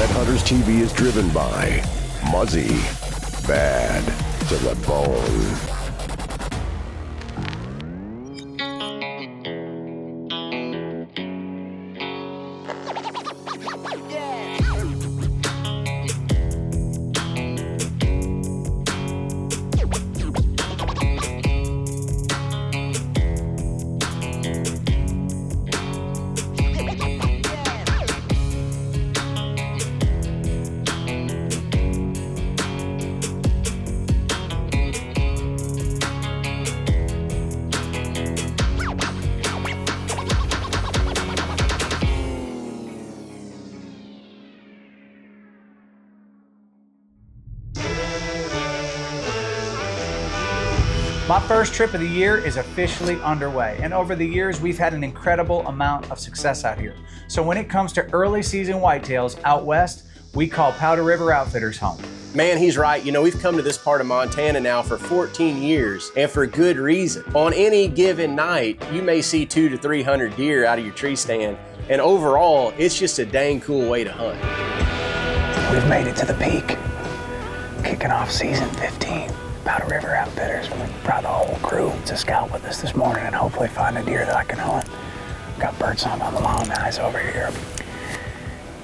Pet Hunters TV is driven by Muzzy, bad to the bone. My first trip of the year is officially underway, and over the years we've had an incredible amount of success out here. So when it comes to early season whitetails out west, we call Powder River Outfitters home. Man, he's right. You know, we've come to this part of Montana now for 14 years, and for good reason. On any given night, you may see 200 to 300 deer out of your tree stand, and overall, it's just a dang cool way to hunt. We've made it to the peak, kicking off season 15. Powder River Outfitters. We brought the whole crew to scout with us this morning and hopefully find a deer that I can hunt. Got birdsong on the long eyes over here.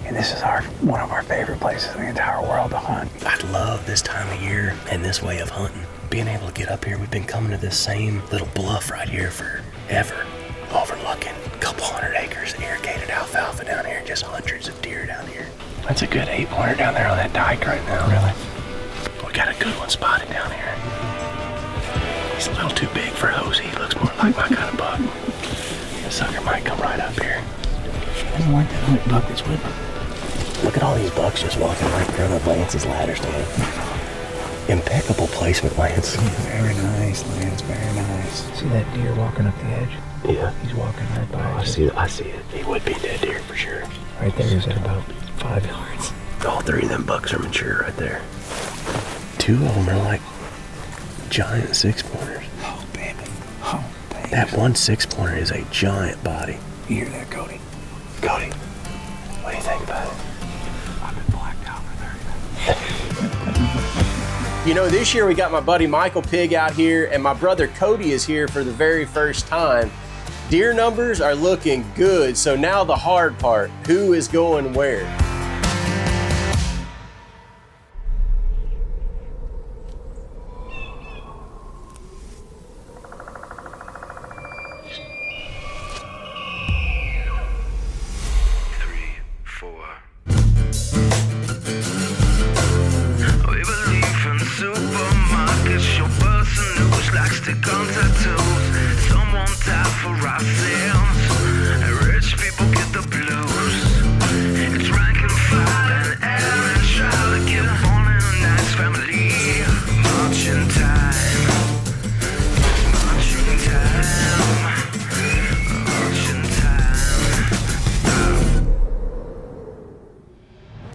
And this is one of our favorite places in the entire world to hunt. I love this time of year and this way of hunting. Being able to get up here, we've been coming to this same little bluff right here forever, overlooking a couple 100 acres of irrigated alfalfa down here, just hundreds of deer down here. That's a good 8-pointer down there on that dike right now. Really? We got a good one spotted down here. He's a little too big for Hosie. He looks more like my kind of buck. This sucker might come right up here. Doesn't like that white buck that's with him. Look at all these bucks just walking right in front of Lance's ladder stand. Impeccable placement, Lance. Very nice, Lance, very nice. See that deer walking up the edge? Yeah. He's walking right by it. I see it. He would be dead deer for sure. Right there is at about 5 yards. All 3 of them bucks are mature right there. 2 of them are like giant 6-pointers. Oh, baby. Oh, baby. That one 6-pointer is a giant body. You hear that, Cody? Cody, what do you think about it? I've been blacked out for 30 minutes. You know, this year we got my buddy Michael Pigg out here, and my brother Cody is here for the very first time. Deer numbers are looking good, so now the hard part, who is going where?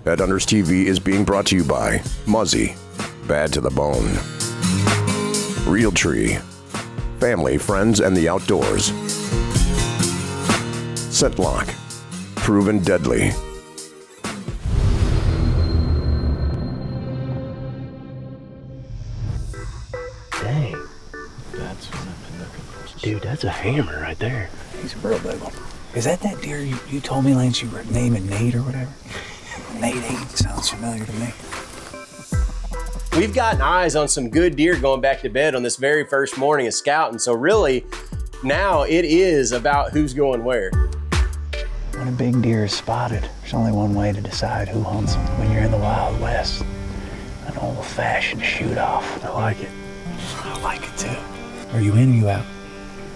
Pet Hunters TV is being brought to you by Muzzy, bad to the bone. Real Tree, family, friends, and the outdoors. Scent Lock, proven deadly. Dang. That's what I've been looking for. Dude, that's a hammer right there. He's a real big one. Is that deer you told me, Lance, you were naming Nate or whatever? Nate 8 sounds familiar to me. We've gotten eyes on some good deer going back to bed on this very first morning of scouting, so really, now it is about who's going where. When a big deer is spotted, there's only one way to decide who hunts them. When you're in the Wild West, an old-fashioned shoot-off. I like it. I like it too. Are you in or you out?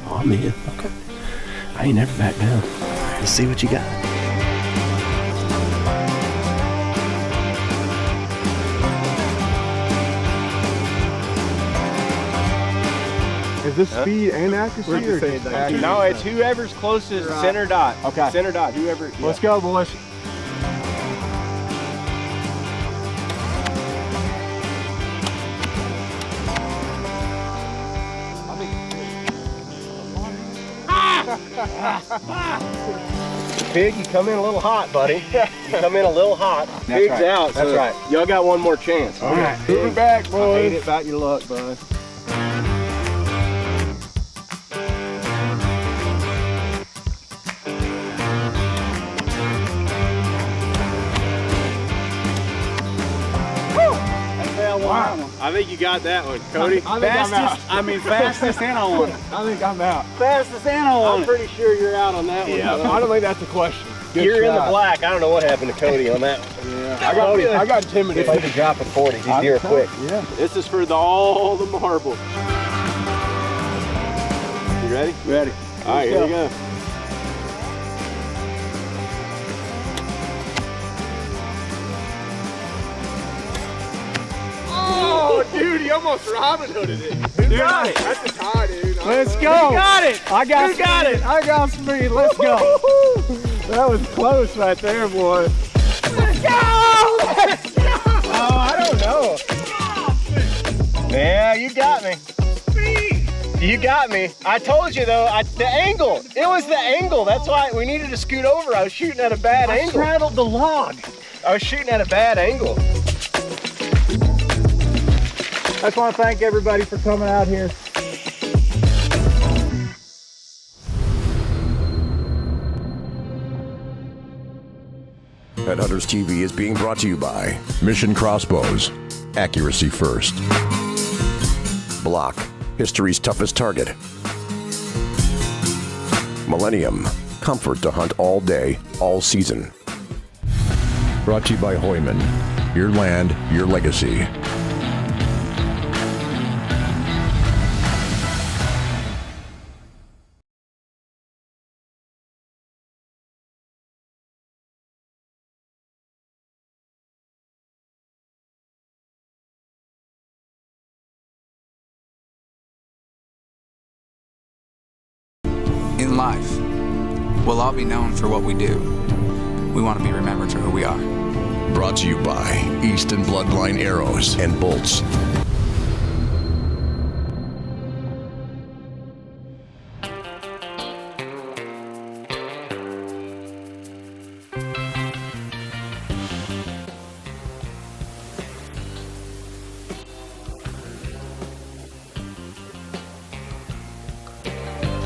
Oh, I'm in. Okay. I ain't never back down. Let's see what you got. Is this speed and accuracy? Or just accuracy? No, it's whoever's closest center dot. Okay. Center dot, whoever. Yeah. Let's go, boys. Pig, you come in a little hot, buddy. You come in a little hot. Pig's right. out. That's so right. Y'all got one more chance. All right. Move it back, boys. I hate it about your luck, bud. I think you got that one, Cody. I think I'm out. Fastest and on one. I think I'm out. Fastest and on one. I'm pretty sure you're out on that one. Yeah, I don't think that's a question. Good You're in the shot. black. I don't know what happened to Cody on that one. Yeah, I got intimidated. Maybe dropping 40. These deer are quick. Yeah. This is for all the marbles. You ready? Ready. All right, here we go. Oh, dude, he almost Robin Hooded it. Who got it? That's a tie, dude. Let's go. Who got it? I got Who got it? I got speed. Let's go. That was close right there, boy. Let's go. Oh, I don't know. Yeah, you got me. You got me. I told you though, the angle. It was the angle. That's why we needed to scoot over. I was shooting at a bad angle. I straddled the log. I was shooting at a bad angle. I just want to thank everybody for coming out here. Pet Hunters TV is being brought to you by Mission Crossbows, accuracy first. Block, history's toughest target. Millennium, comfort to hunt all day, all season. Brought to you by Hoyman, your land, your legacy. In life, we'll all be known for what we do. We want to be remembered for who we are. Brought to you by Easton Bloodline Arrows and Bolts.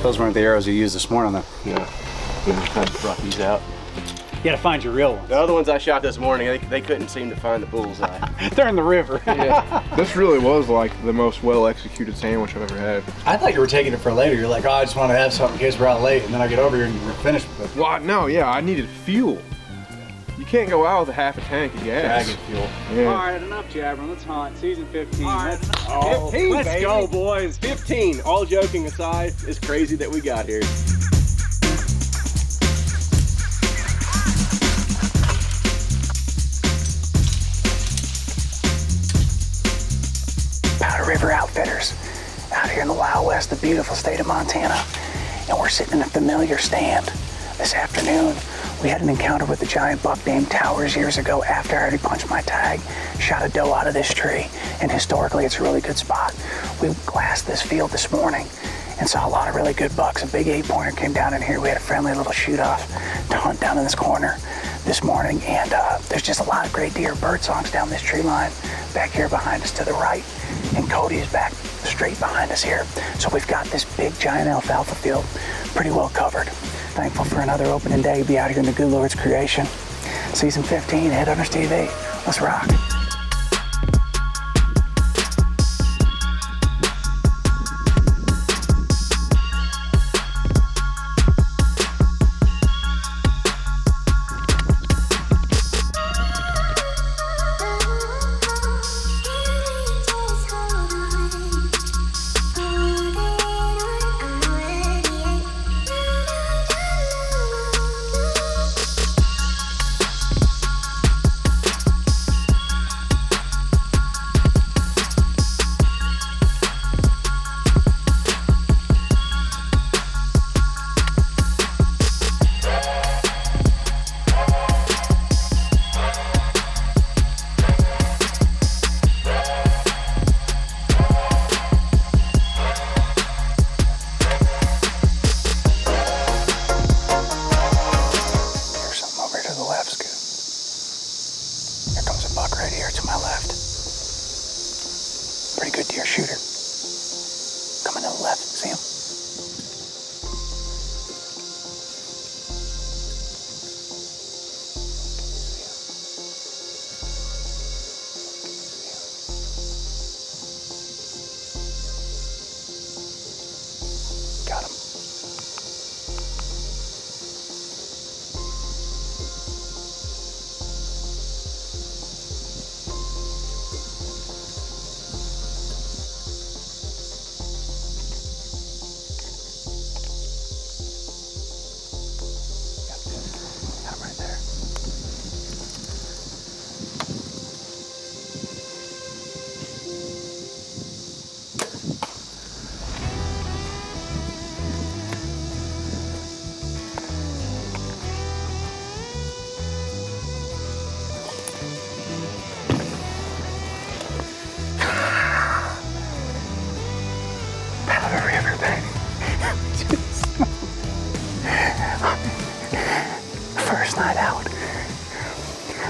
Those weren't the arrows you used this morning, though. No, I brought these out. You gotta find your real ones. The other ones I shot this morning, they couldn't seem to find the bullseye. They're in the river. Yeah. This really was like the most well-executed sandwich I've ever had. I thought you were taking it for later. You're like, oh, I just want to have something in case we're out late, and then I get over here and we're finished with it. Well, no, yeah, I needed fuel. You can't go out with a half a tank of gas. Dragon fuel. Yeah. All right, enough jabbering. Let's hunt. Season 15. Let's 15, let's baby. go, boys. 15, all joking aside, it's crazy that we got here. Powder River Outfitters, out here in the Wild West, the beautiful state of Montana. And we're sitting in a familiar stand. This afternoon, we had an encounter with a giant buck named Towers years ago after I already punched my tag, shot a doe out of this tree, and historically it's a really good spot. We glassed this field this morning and saw a lot of really good bucks. A big 8-pointer came down in here. We had a friendly little shoot-off to hunt down in this corner this morning, and there's just a lot of great deer bird songs down this tree line back here behind us to the right, and Cody is back straight behind us here. So we've got this big giant alfalfa field pretty well covered. Thankful for another opening day to be out here in the Good Lord's creation. Season 15, Headhunters TV. Let's rock.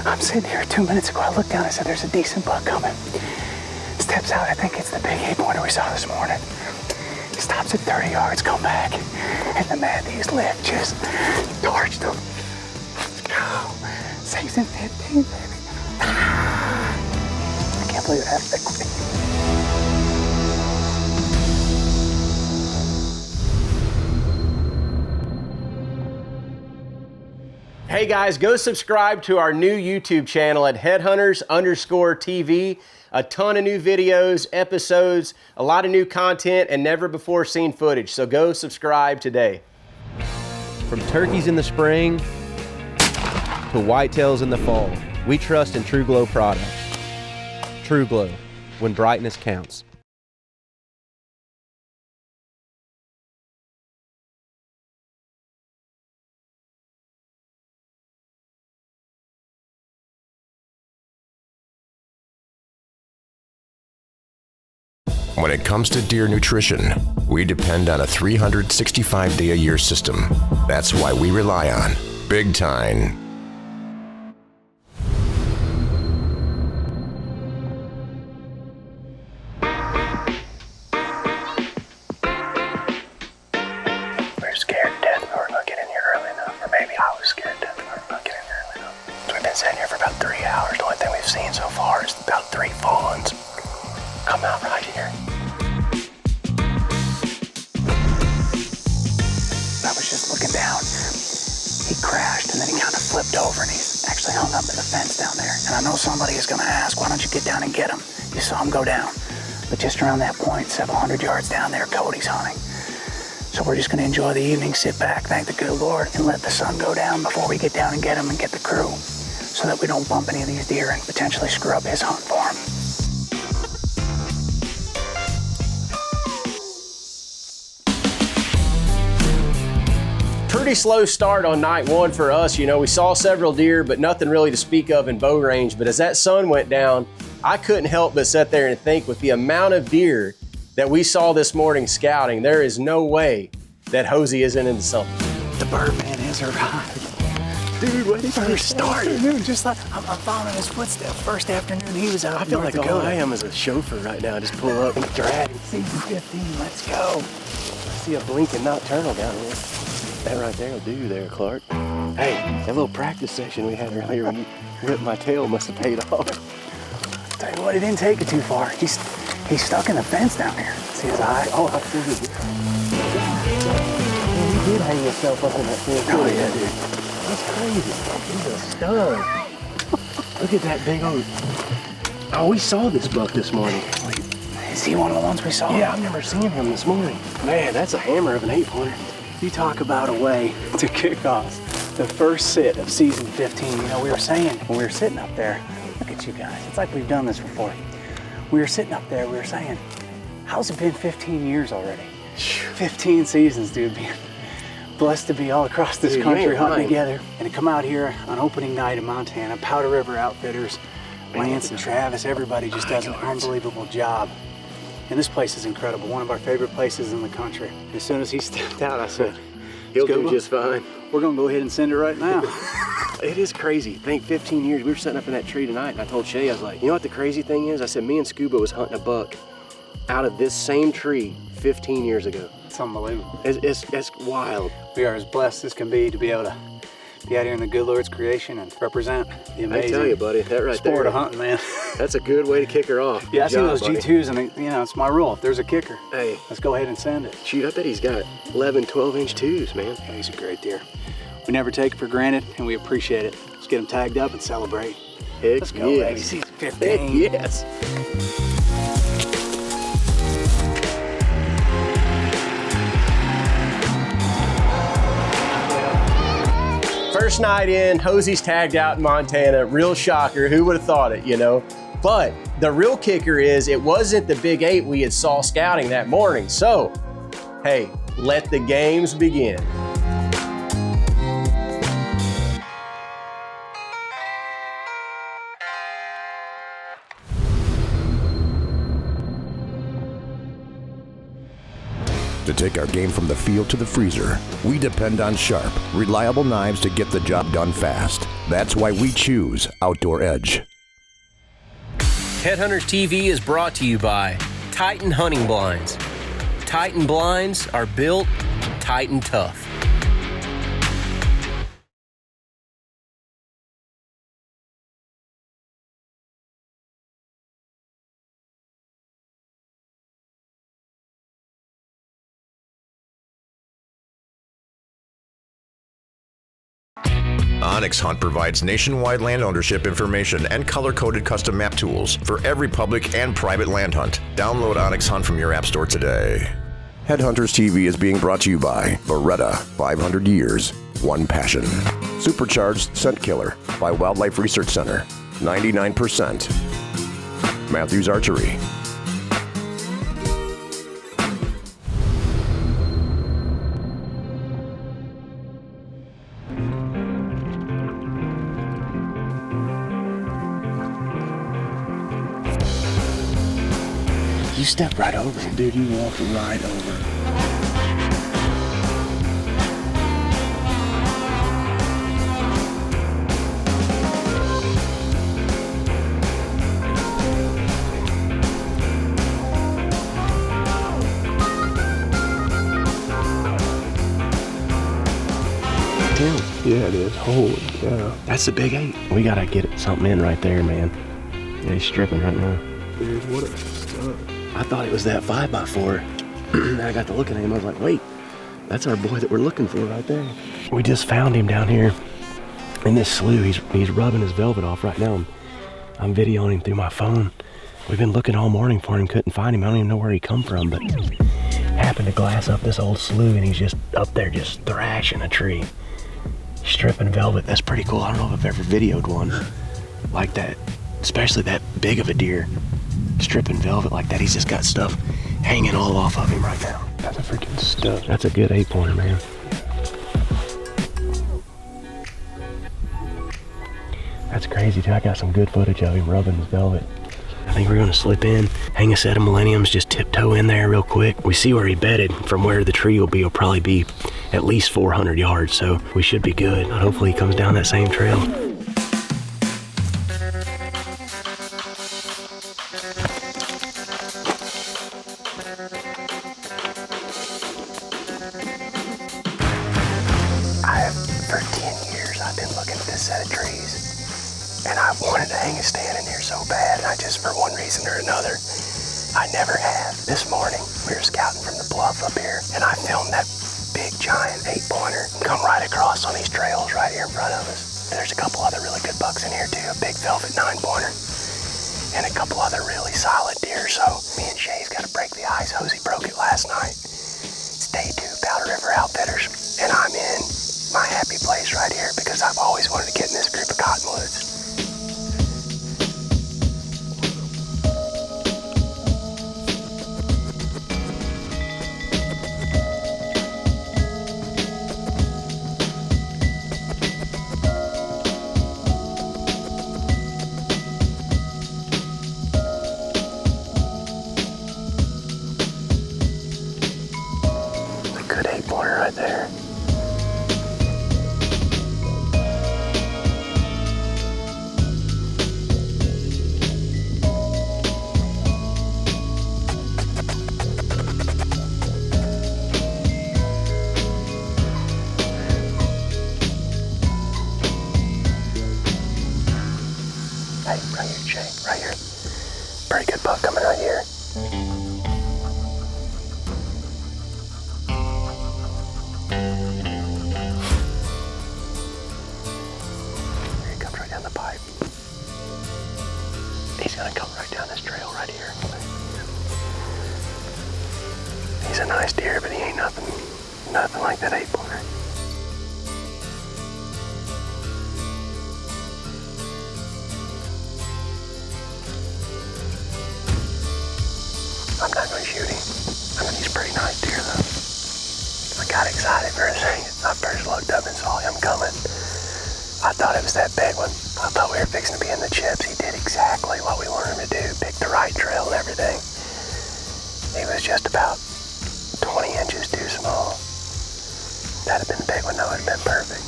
I'm sitting here 2 minutes ago. I looked down, I said, there's a decent buck coming. Steps out, I think it's the big 8-pointer we saw this morning. He stops at 30 yards, come back, and the Matthews lift just torched him. Let's go. 6 and 15, baby. I can't believe it happened that quick. Hey guys, go subscribe to our new YouTube channel at headhunters_TV. A ton of new videos, episodes, a lot of new content, and never before seen footage. So go subscribe today. From turkeys in the spring to whitetails in the fall, we trust in True Glow products. True Glow, when brightness counts. When it comes to deer nutrition, we depend on a 365-day-a-year system. That's why we rely on Big Tine. We're scared to death we're not getting here early enough. Or maybe I was scared to death we're not getting here early enough. So we've been sitting here for about 3 hours. The only thing we've seen so far is about 3 fawns come out right here. I was just looking down. He crashed and then he kind of flipped over and he's actually hung up in the fence down there. And I know somebody is going to ask, why don't you get down and get him? You saw him go down. But just around that point, several hundred yards down there, Cody's hunting. So we're just going to enjoy the evening, sit back, thank the good Lord, and let the sun go down before we get down and get him and get the crew, so that we don't bump any of these deer and potentially screw up his hunt for him. Pretty slow start on night one for us. You know, we saw several deer, but nothing really to speak of in bow range. But as that sun went down, I couldn't help but sit there and think, with the amount of deer that we saw this morning scouting, there is no way that Hosie isn't into something. The Birdman has arrived. Dude, when he first started, just like I'm following his footsteps. First afternoon he was out. I feel like all I am is a chauffeur right now. Just pull up and drag. Season 15, let's go. I see a blinking nocturnal down here. That right there will do there, Clark. Hey, that little practice session we had earlier when you ripped my tail must have paid off. Tell you what, he didn't take it too far. He's stuck in the fence down there. See his eye? Oh, I see it. You did hang yourself up in that fence. Oh, yeah, dude. That's crazy. He's a stud. Look at that big old... Oh, we saw this buck this morning. Is he one of the ones we saw? Yeah, I've never seen him this morning. Man, that's a hammer of an 8-pointer. You talk about a way to kick off the first sit of season 15. You know, we were saying when we were sitting up there, look at you guys. It's like we've done this before. We were sitting up there, we were saying, how's it been 15 years already? 15 seasons, dude. Being blessed to be all across this country hunting together. And to come out here on opening night in Montana, Powder River Outfitters, Lance and Travis, everybody just does an unbelievable job. And this place is incredible, one of our favorite places in the country. As soon as he stepped out, I said, he'll do just fine. We're gonna go ahead and send it right now. It is crazy. Think 15 years. We were sitting up in that tree tonight and I told Shay, I was like, you know what the crazy thing is? I said, me and Scuba was hunting a buck out of this same tree 15 years ago. It's unbelievable. It's wild. We are as blessed as can be to be able to be out here in the good Lord's creation and represent the amazing I tell you, buddy, that right sport there, of hunting, man. That's a good way to kick her off. Yeah, I see job, those buddy. G2s and you know, it's my rule. If there's a kicker, hey, let's go ahead and send it. Shoot, I bet he's got 11, 12-inch twos, man. Yeah, he's a great deer. We never take it for granted and we appreciate it. Let's get him tagged up and celebrate. Heck Let's go, yes. baby. Season 15. Heck yes. First night in, Hosie's tagged out in Montana. Real shocker. Who would have thought it, you know? But the real kicker is it wasn't the big 8 we had saw scouting that morning. So, hey, let the games begin. The take our game from the field to the freezer, we depend on sharp, reliable knives to get the job done fast. That's why we choose Outdoor Edge. Headhunters TV is brought to you by Titan Hunting Blinds. Titan blinds are built Titan tough. Onyx Hunt provides nationwide land ownership information and color-coded custom map tools for every public and private land hunt. Download Onyx Hunt from your app store today. Headhunters TV is being brought to you by Beretta, 500 years, one passion. Supercharged Scent Killer by Wildlife Research Center, 99%. Matthews Archery. You stepped right over him. Dude, you walked right over him. Yeah, it is. Holy cow. That's the big 8. We gotta get something in right there, man. Yeah, he's stripping right now. Dude, what a stud. I thought it was that 5x4. And I got to looking at him. I was like, wait, that's our boy that we're looking for right there. We just found him down here in this slough. He's rubbing his velvet off right now. I'm videoing him through my phone. We've been looking all morning for him, couldn't find him. I don't even know where he come from, but happened to glass up this old slough and he's just up there just thrashing a tree. Stripping velvet. That's pretty cool. I don't know if I've ever videoed one like that, especially that big of a deer stripping velvet like that. He's just got stuff hanging all off of him right now. That's a freaking stud. That's a good 8-pointer, man. That's crazy too. I got some good footage of him rubbing his velvet. I think we're gonna slip in, hang a set of millenniums, just tiptoe in there real quick. We see where he bedded. From where the tree will be, will probably be at least 400 yards, so we should be good. Hopefully he comes down that same trail. For 10 years, I've been looking at this set of trees, and I've wanted to hang a stand in here so bad, and I just, for one reason or another, I never have. This morning, we were scouting from the bluff up here, and I filmed that big, giant 8-pointer come right across on these trails right here in front of us. There's a couple other really good bucks in here, too, a big velvet 9-pointer, and a couple other really solid deer, so me and Shay's got to break the ice. Hosie broke it last night. It's day 2, Powder River Outfitters, and I'm in my happy place right here because I've always wanted to get in this group of cottonwoods. It's a good 8-pointer right there. Hey, right here, Jay, right here. Pretty good buck coming right here. Here he comes right down the pipe. He's gonna come right down this trail right here. He's a nice deer, but he ain't nothing like that 8-pointer. I'm not going to shoot him. I mean, he's a pretty nice deer, though. I got excited for a second. I first looked up and saw him coming. I thought it was that big one. I thought we were fixing to be in the chips. He did exactly what we wanted him to do. Picked the right trail and everything. He was just about 20 inches too small. That'd have been big one though, it'd have been perfect.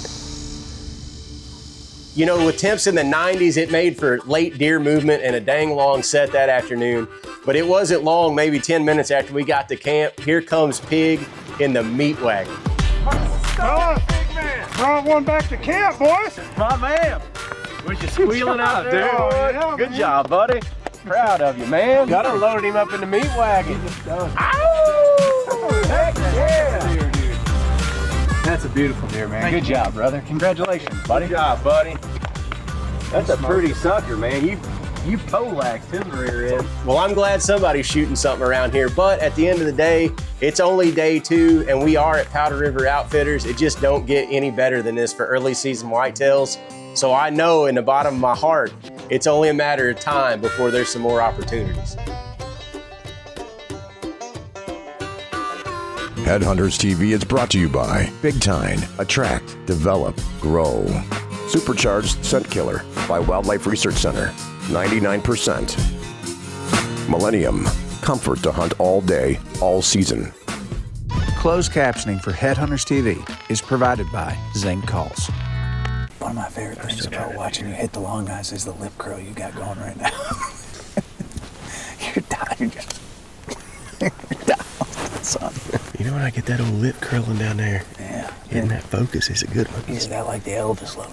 You know, with temps in the 90s, it made for late deer movement and a dang long set that afternoon. But it wasn't long, maybe 10 minutes after we got to camp. Here comes Pig in the meat wagon. Brought one back to camp, boys. My man. Was you squealing out there? Yeah, Good job, buddy. Proud of you, man. Gotta load him up in the meat wagon. Ow! Heck yeah! That's a beautiful deer, man. Good job, brother. Congratulations, buddy. Good job, buddy. That's a pretty sucker, man. You polaxed his rear end. Well, I'm glad somebody's shooting something around here, but at the end of the day, it's only day 2, and we are at Powder River Outfitters. It just don't get any better than this for early season whitetails. So I know in the bottom of my heart, it's only a matter of time before there's some more opportunities. Headhunters TV is brought to you by Big Tine, Attract, Develop, Grow. Supercharged Scent Killer by Wildlife Research Center, 99%. Millennium, comfort to hunt all day, all season. Closed captioning for Headhunters TV is provided by Zing Calls. One of my favorite things about watching you hit the long guys is the lip curl you got going right now. You're dying. You're down, son. You know when I get that old lip curling down there? Yeah. Hitting that focus is a good one. Is that like the Elvis look?